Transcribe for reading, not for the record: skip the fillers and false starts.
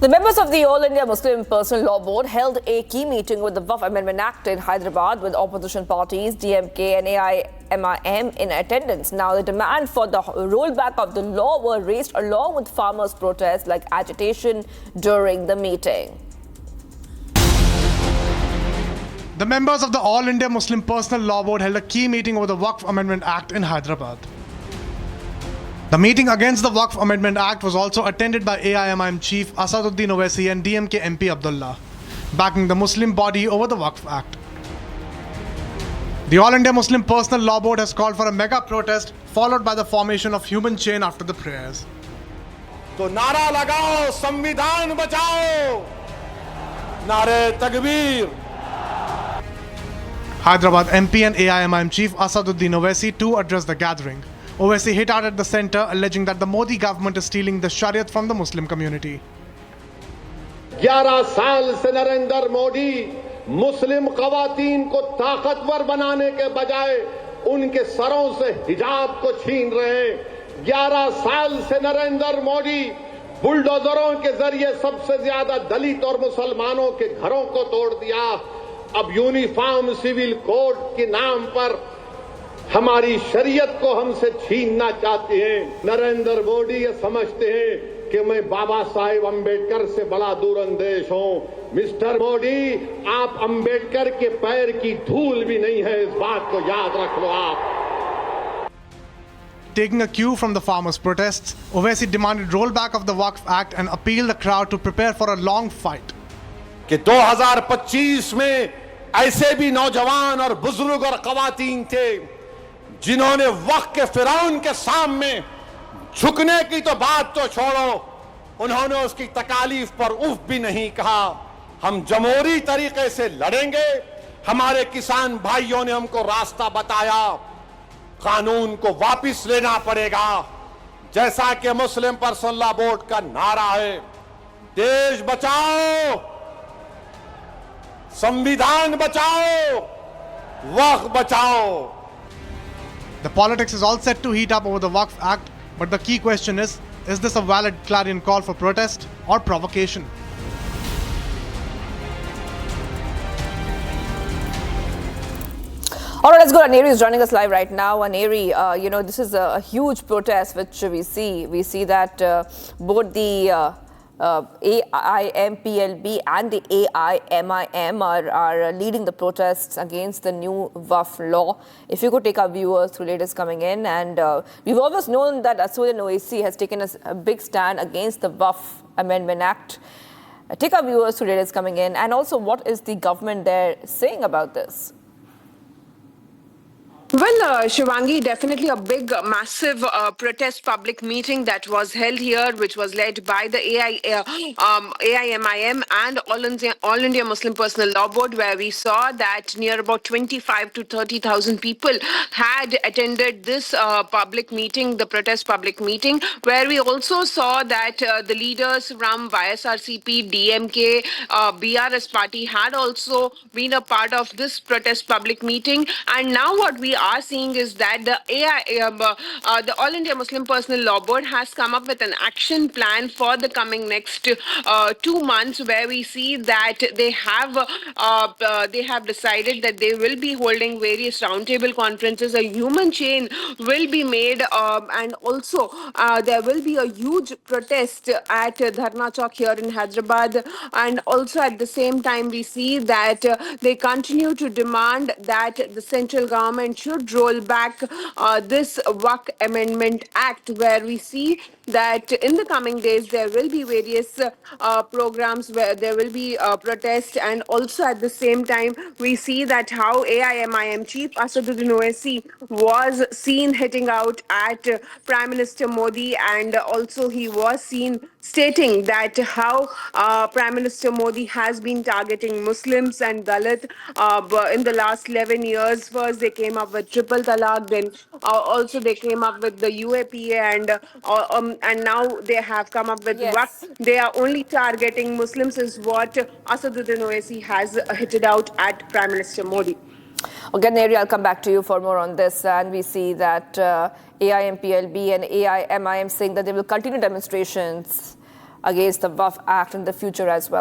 The members of the All India Muslim Personal Law Board held a key meeting with the Waqf Amendment Act in Hyderabad with opposition parties DMK and AIMIM in attendance. Now, the demand for the rollback of the law were raised along with farmers' protests like agitation during the meeting. The members of the All India Muslim Personal Law Board held a key meeting over the Waqf Amendment Act in Hyderabad. The meeting against the Waqf Amendment Act was also attended by AIMIM Chief Asaduddin Owaisi and DMK MP Abdullah, backing the Muslim body over the Waqf Act. The All India Muslim Personal Law Board has called for a mega protest followed by the formation of human chain after the prayers. तो नारा लगाओ संविधान बचाओ नारे तकबीर. Hyderabad MP and AIMIM Chief Asaduddin Owaisi too addressed the gathering. Owaisi hit out at the centre, alleging that the Modi government is stealing the Shariat from the Muslim community. 11 साल से नरेंद्र मोदी मुस्लिम ख़वातीन को ताकतवर बनाने के बजाय उनके सरों से हिजाब को छीन रहे हैं. 11 साल से नरेंद्र मोदी बुलडोजरों के जरिए सबसे ज्यादा दलित और मुसलमानों के घरों को तोड़ दिया. अब यूनिफॉर्म सिविल कोड के नाम पर हमारी शरीयत को हमसे छीनना चाहते हैं. नरेंद्र मोदी ये समझते हैं कि मैं बाबा साहेब अंबेडकर से बड़ा दूरंदेश हूं. मिस्टर मोदी, आप अंबेडकर के पैर की धूल भी नहीं है, इस बात को याद रख लो आप. Taking a cue from the farmers' protests, Owaisi demanded rollback of the Waqf Act and appealed the crowd to prepare for a long fight. कि 2025 में ऐसे भी नौजवान और बुजुर्ग और खवातीन थे जिन्होंने वक्त के फिरौन के सामने झुकने की तो बात तो छोड़ो, उन्होंने उसकी तकालीफ पर उफ भी नहीं कहा. हम जमहूरी तरीके से लड़ेंगे. हमारे किसान भाइयों ने हमको रास्ता बताया. कानून को वापस लेना पड़ेगा, जैसा कि मुस्लिम पर्सनल लॉ बोर्ड का नारा है. देश बचाओ, संविधान बचाओ, वक़्फ़ बचाओ. The politics is all set to heat up over the Waqf Act, but the key question is this a valid clarion call for protest or provocation? All right, let's go. Aneri is joining us live right now. Aneri, this is a huge protest which we see. We see that both the AIMPLB and the AIMIM are leading the protests against the new Waqf law. If you could take our viewers through latest coming in, and we've always known that Asaduddin Owaisi has taken a big stand against the Waqf Amendment Act. Take our viewers through latest coming in, and also what is the government there saying about this? Well, Shivangi, definitely a big, massive protest public meeting that was held here, which was led by the AIMIM and All India Muslim Personal Law Board, where we saw that near about 25 to 30,000 people had attended this public meeting, the protest public meeting, where we also saw that the leaders from YSRCP, DMK, BRS party had also been a part of this protest public meeting. And now what we are seeing is that the All India Muslim Personal Law Board has come up with an action plan for the coming next 2 months, where we see that they have decided that they will be holding various roundtable conferences. A human chain will be made, and also there will be a huge protest at Dharna Chowk here in Hyderabad. And also at the same time, we see that they continue to demand that the central government should roll back this Waqf Amendment Act, where we see that in the coming days there will be various programs where there will be protests. And also at the same time, we see that how AIMIM Chief Asaduddin Owaisi was seen hitting out at Prime Minister Modi, and also he was seen stating that how Prime Minister Modi has been targeting Muslims and Dalit in the last 11 years. First they came up with triple talaq, then also they came up with the UAPA, and now they have come up with Waqf. They are only targeting Muslims, is what Asaduddin Owaisi has hitted out at Prime Minister Modi. Okay, Neri, I'll come back to you for more on this. And we see that AIMPLB and AIMIM saying that they will continue demonstrations against the Waqf Act in the future as well.